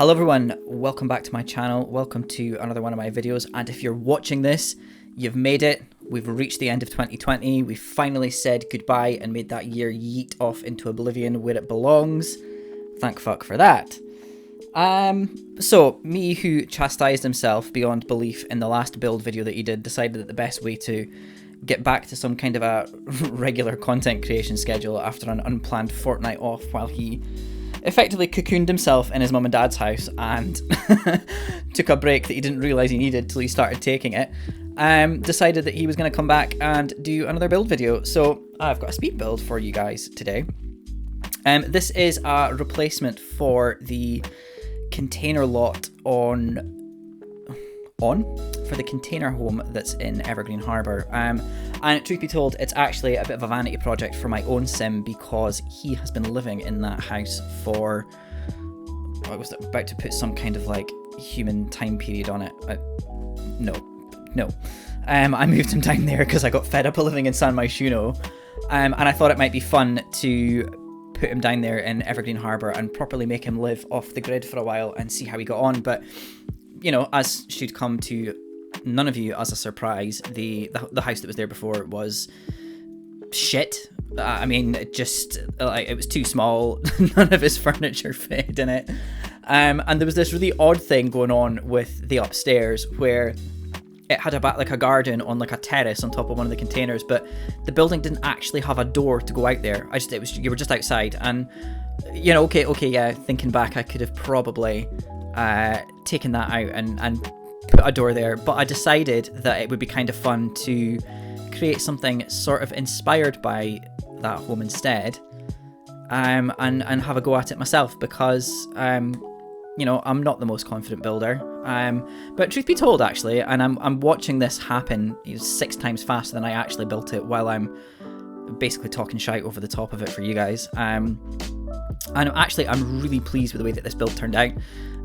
Hello everyone, welcome back to my channel, welcome to another one of my videos, and if you're watching this, you've made it. We've reached the end of 2020, we finally said goodbye and made that year yeet off into oblivion where it belongs. Thank fuck for that. So, me who chastised himself beyond belief in the last build video that he did, decided that the best way to get back to some kind of a regular content creation schedule after an unplanned fortnight off while he effectively cocooned himself in his mum and dad's house and took a break that he didn't realise he needed till he started taking it, decided that he was going to come back and do another build video. So I've got a speed build for you guys today. This is a replacement for the container lot for the container home that's in Evergreen Harbour. And truth be told, it's actually a bit of a vanity project for my own sim because he has been living in that house for, I was about to put some kind of like human time period on it. No. I moved him down there because I got fed up of living in San Myshuno. And I thought it might be fun to put him down there in Evergreen Harbour and properly make him live off the grid for a while and see how he got on. But you know, as should come to none of you as a surprise, the house that was there before was shit. I mean, it just, like, it was too small. None of his furniture fit in it. And there was this really odd thing going on with the upstairs where it had a garden on like a terrace on top of one of the containers, but the building didn't actually have a door to go out there. You were just outside, and you know, okay, yeah. Thinking back, I could have probably taken that out and put a door there, but I decided that it would be kind of fun to create something sort of inspired by that home instead, and have a go at it myself because you know, I'm not the most confident builder, but truth be told, actually, and I'm watching this happen 6 times faster than I actually built it while I'm basically talking shite over the top of it for you guys. And I'm really pleased with the way that this build turned out.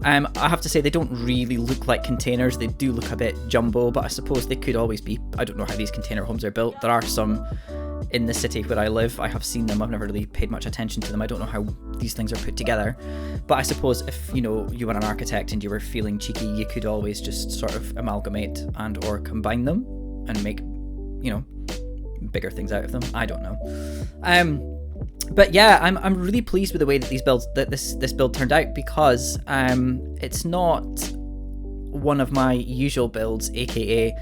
I have to say, they don't really look like containers. They do look a bit jumbo, but I suppose they could always be. I don't know how these container homes are built. There are some in the city where I live. I have seen them. I've never really paid much attention to them. I don't know how these things are put together. But I suppose if, you know, you were an architect and you were feeling cheeky, you could always just sort of amalgamate and or combine them and make, you know, bigger things out of them. I don't know. But yeah, I'm really pleased with the way that this build turned out because it's not one of my usual builds, aka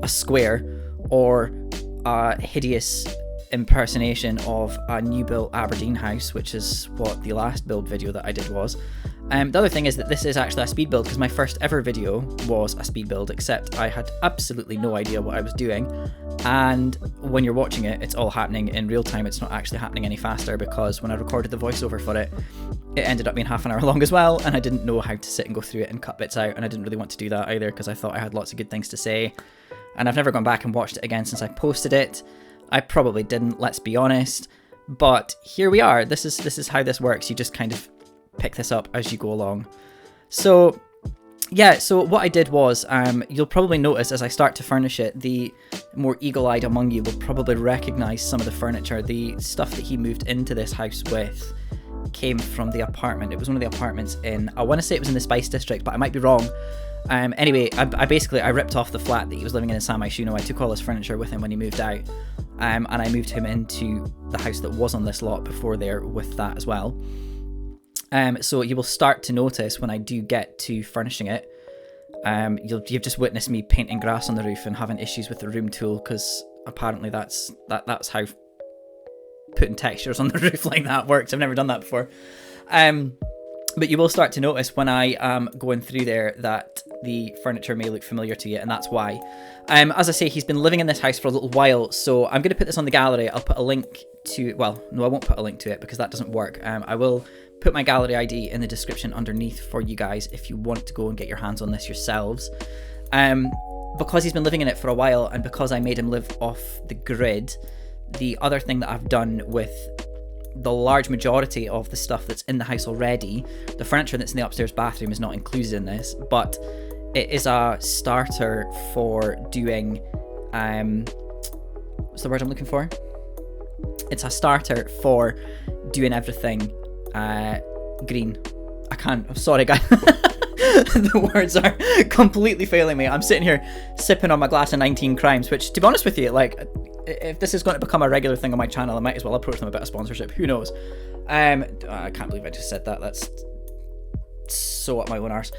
a square or a hideous impersonation of a new built Aberdeen house, which is what the last build video that I did was. The other thing is that this is actually a speed build because my first ever video was a speed build, except I had absolutely no idea what I was doing. And when you're watching it, it's all happening in real time. It's not actually happening any faster because when I recorded the voiceover for it, it ended up being half an hour long as well, and I didn't know how to sit and go through it and cut bits out, and I didn't really want to do that either because I thought I had lots of good things to say. And I've never gone back and watched it again since I posted it. I probably didn't, let's be honest. But here we are. This is how this works. You just kind of pick this up as you go along. So yeah, so what I did was, you'll probably notice as I start to furnish it, the more eagle-eyed among you will probably recognise some of the furniture. The stuff that he moved into this house with came from the apartment. It was one of the apartments in, I want to say it was in the Spice District, but I might be wrong. Anyway, I ripped off the flat that he was living in San Myshuno. I took all his furniture with him when he moved out, and I moved him into the house that was on this lot before there with that as well. So you will start to notice when I do get to furnishing it, you've just witnessed me painting grass on the roof and having issues with the room tool because apparently that's how putting textures on the roof like that works. I've never done that before. But you will start to notice when I am going through there that the furniture may look familiar to you, and that's why. As I say, he's been living in this house for a little while, so I'm going to put this on the gallery. I'll put a link to, well, no, I won't put a link to it because that doesn't work. I will put my gallery ID in the description underneath for you guys if you want to go and get your hands on this yourselves. Because he's been living in it for a while, and because I made him live off the grid, the other thing that I've done with the large majority of the stuff that's in the house already, the furniture that's in the upstairs bathroom is not included in this, but it is a starter for doing, what's the word I'm looking for? It's a starter for doing everything green I can't. I'm sorry, guys. The words are completely failing me. I'm sitting here sipping on my glass of 19 Crimes, which, to be honest with you, like, if this is going to become a regular thing on my channel, I might as well approach them a bit of sponsorship. Who knows? I can't believe I just said that. That's so up my own arse.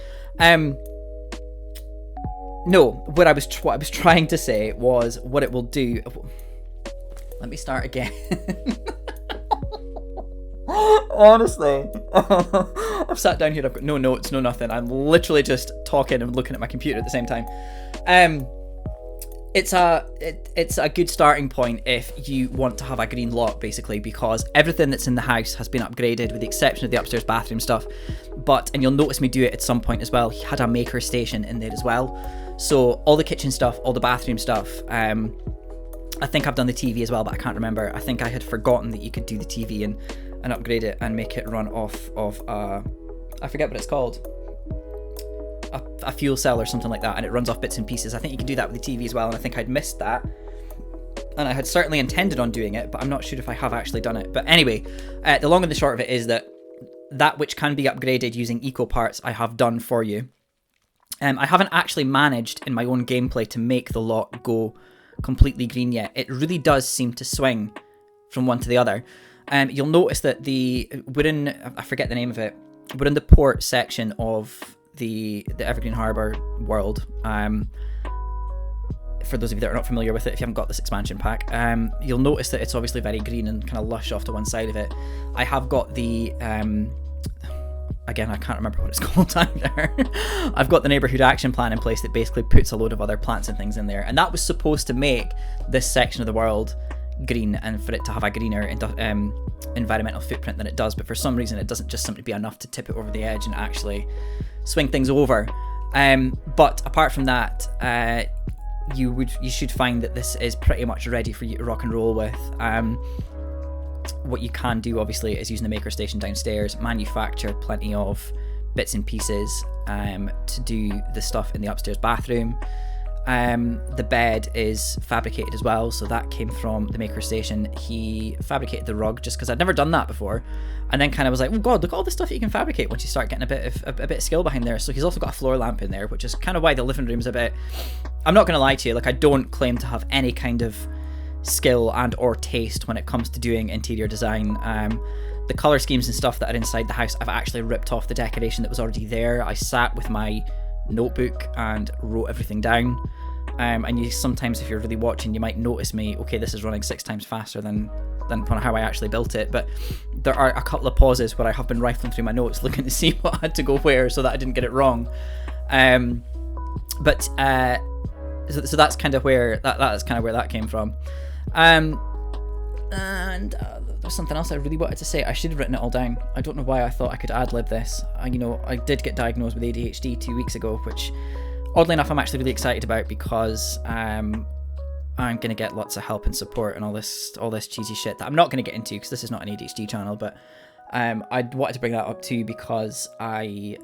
No, what I was trying to say was what it will do. Let me start again. Honestly, I've sat down here, I've got no notes, no nothing. I'm literally just talking and looking at my computer at the same time. It's a good starting point if you want to have a green lot, basically, because everything that's in the house has been upgraded with the exception of the upstairs bathroom stuff. And you'll notice me do it at some point as well. He had a maker station in there as well. So all the kitchen stuff, all the bathroom stuff. I think I've done the TV as well, but I can't remember. I think I had forgotten that you could do the TV and upgrade it and make it run off of I forget what it's called, a fuel cell or something like that, and it runs off bits and pieces. I think you can do that with the TV as well, and I think I'd missed that, and I had certainly intended on doing it, but I'm not sure if I have actually done it. But anyway, the long and the short of it is that which can be upgraded using eco parts I have done for you. I haven't actually managed in my own gameplay to make the lot go completely green yet. It really does seem to swing from one to the other. You'll notice that we're in, I forget the name of it, we're in the port section of the Evergreen Harbour world. For those of you that are not familiar with it, if you haven't got this expansion pack, you'll notice that it's obviously very green and kind of lush off to one side of it. I have got the, again, I can't remember what it's called either. I've got the neighbourhood action plan in place that basically puts a load of other plants and things in there, and that was supposed to make this section of the world green and for it to have a greener environmental footprint than it does, but for some reason it doesn't just simply be enough to tip it over the edge and actually swing things over. But apart from that, you should find that this is pretty much ready for you to rock and roll with. What you can do obviously is using the maker station downstairs, manufacture plenty of bits and pieces to do the stuff in the upstairs bathroom. The bed is fabricated as well, so that came from the maker station. He fabricated the rug just because I'd never done that before, and then kind of was like, oh god, look at all the stuff that you can fabricate once you start getting a bit of skill behind there. So he's also got a floor lamp in there, which is kind of why the living room's a bit, I'm not gonna lie to you, like, I don't claim to have any kind of skill and or taste when it comes to doing interior design. The color schemes and stuff that are inside the house, I've actually ripped off the decoration that was already there. I sat with my notebook and wrote everything down, and you sometimes, if you're really watching, you might notice me, okay, this is running 6 times faster than how I actually built it, but there are a couple of pauses where I have been rifling through my notes looking to see what had to go where so that I didn't get it wrong. So that's kind of where that came from. And there's something else I really wanted to say. I should have written it all down. I don't know why I thought I could ad-lib this. I did get diagnosed with ADHD 2 weeks ago, which oddly enough I'm actually really excited about, because I'm going to get lots of help and support and all this cheesy shit that I'm not going to get into because this is not an ADHD channel, but I wanted to bring that up too because I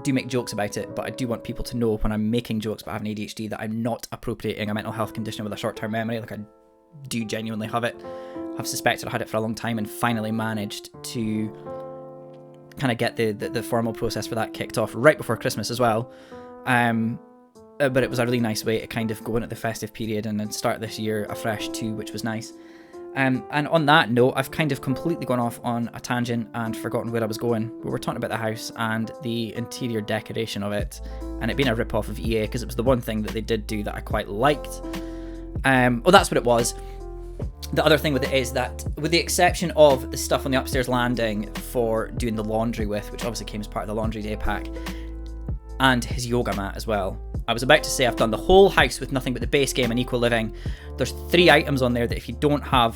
do make jokes about it, but I do want people to know when I'm making jokes about having ADHD that I'm not appropriating a mental health condition with a short-term memory. Like, I do genuinely have it. I've suspected I had it for a long time and finally managed to kind of get the formal process for that kicked off right before Christmas as well. But it was a really nice way to kind of go into the festive period and then start this year afresh too, which was nice. And on that note, I've kind of completely gone off on a tangent and forgotten where I was going. We were talking about the house and the interior decoration of it, and it being a rip-off of EA because it was the one thing that they did do that I quite liked. That's what it was. The other thing with it is that, with the exception of the stuff on the upstairs landing for doing the laundry with, which obviously came as part of the laundry day pack, and his yoga mat as well. I was about to say I've done the whole house with nothing but the base game and eco living. There's 3 items on there that if you don't have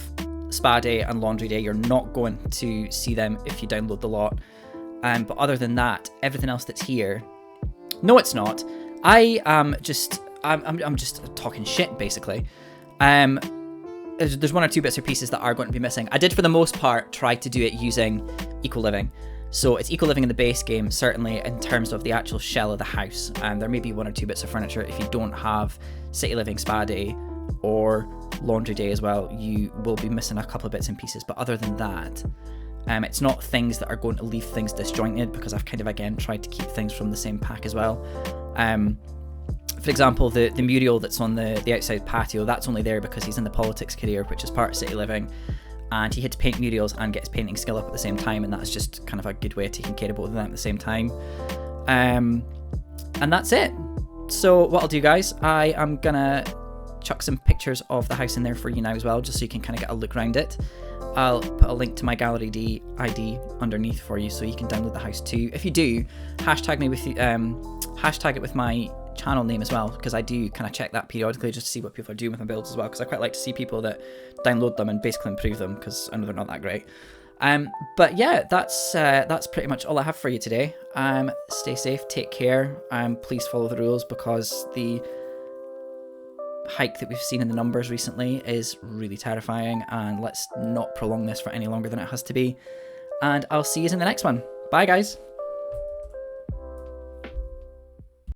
spa day and laundry day, you're not going to see them if you download the lot. But other than that, everything else that's here, no, it's not. I'm just talking shit basically. There's 1 or 2 bits or pieces that are going to be missing. I did, for the most part, try to do it using eco living. So it's eco living in the base game, certainly in terms of the actual shell of the house. There may be 1 or 2 bits of furniture. If you don't have city living spa day or laundry day as well, you will be missing a couple of bits and pieces. But other than that, It's not things that are going to leave things disjointed, because I've kind of, again, tried to keep things from the same pack as well. For example, the mural that's on the outside patio, that's only there because he's in the politics career, which is part of city living, and he had to paint murals and get his painting skill up at the same time, and that's just kind of a good way of taking care of both of them at the same time. And that's it. So what I'll do, guys, I am gonna chuck some pictures of the house in there for you now as well, just so you can kind of get a look around it. I'll put a link to my gallery ID underneath for you, so you can download the house too. If you do, hashtag it with my channel name as well, because I do kind of check that periodically just to see what people are doing with my builds as well, because I quite like to see people that download them and basically improve them, because I know they're not that great. But yeah, that's pretty much all I have for you today. Stay safe, take care, please follow the rules, because the hike that we've seen in the numbers recently is really terrifying, and let's not prolong this for any longer than it has to be. And I'll see you in the next one. Bye, guys.